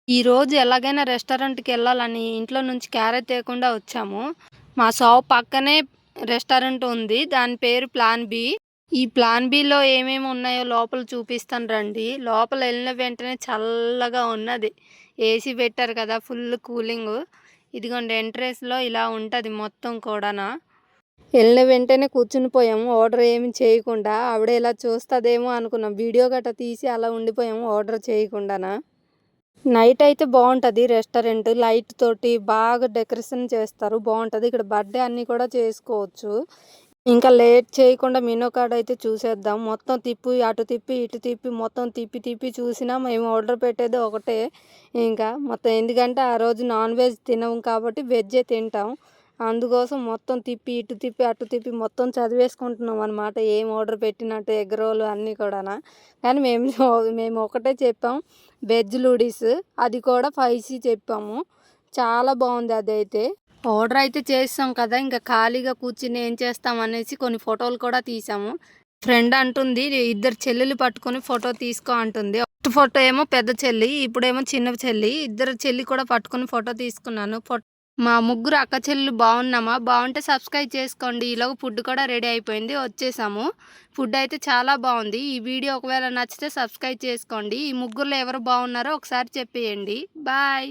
ఈరోజు ఎలాగైనా రెస్టారెంట్‌కి ఎళ్ళాలని ఇంట్లో నుంచి క్యారేజ్ తేకుండా వచ్చాము. మా షాప్ పక్కనే రెస్టారెంట్ ఉంది. దాని పేరు ప్లాన్ బి. ఈ ప్లాన్ బిలో ఏమేమి ఉన్నాయో లోపల చూపిస్తాను రండి. లోపల ఎళ్ళిన వెంటనే చల్లగా ఉన్నది. ఏసీ పెట్టారు కదా! Full cooling. ఇదిగోండి ఎంట్రెన్స్‌లో ఇలా ఉంటది మొత్తం కూడాన. ఎళ్ళిన వెంటనే కూర్చుని పోయాము. ఆర్డర్ ఏమి చేయకుండా. ఆవిడ ఇలా చూస్తదేమో అనుకున్నాం. వీడియో గట్టా తీసి అలా ఉండిపోయాము ఆర్డర్ చేయకుండాన. నైట్ అయితే బాగుంటుంది రెస్టారెంట్. లైట్ తోటి బాగా డెకరేషన్ చేస్తారు. బాగుంటుంది. ఇక్కడ బర్త్డే అన్నీ కూడా చేసుకోవచ్చు. ఇంకా లేట్ చేయకుండా మెనూ కార్డ్ అయితే చూసేద్దాం. మొత్తం తిప్పి అటు తిప్పి ఇటు తిప్పి మొత్తం తిప్పి తిప్పి చూసినా మేము ఆర్డర్ పెట్టేది ఒకటే. ఇంకా మొత్తం ఎందుకంటే ఆ రోజు నాన్ వెజ్ తినము కాబట్టి వెజ్జే తింటాం. అందుకోసం మొత్తం తిప్పి ఇటు తిప్పి అటు తిప్పి మొత్తం చదివేసుకుంటున్నాం అనమాట. ఏం ఆర్డర్ పెట్టినట్టు ఎగ్ రోలు అన్నీ కూడానా. కానీ మేము ఒకటే చెప్పాం, వెజ్ నూడిల్స్. అది కూడా స్పైసీ చెప్పాము. చాలా బాగుంది అదైతే. ఆర్డర్ అయితే చేసాం కదా! ఇంకా ఖాళీగా కూర్చొని ఏం చేస్తాం అనేసి కొన్ని ఫోటోలు కూడా తీసాము. ఫ్రెండ్ అంటుంది ఇద్దరు చెల్లెలు పట్టుకొని ఫోటో తీసుకో అంటుంది. ఫస్ట్ ఫోటో ఏమో పెద్ద చెల్లి, ఇప్పుడేమో చిన్న చెల్లి. ఇద్దరు చెల్లి కూడా పట్టుకొని ఫోటో తీసుకున్నాను. మా ముగ్గురు అక్క చెల్లెలు బాగున్నామా? బాగుంటే సబ్స్క్రైబ్ చేసుకోండి. ఈలోగా ఫుడ్ కూడా రెడీ అయిపోయింది. వచ్చేసాము. ఫుడ్ అయితే చాలా బాగుంది. ఈ వీడియో ఒకవేళ నచ్చితే సబ్స్క్రైబ్ చేసుకోండి. ఈ ముగ్గురులో ఎవరు బాగున్నారో ఒకసారి చెప్పేయండి. బాయ్.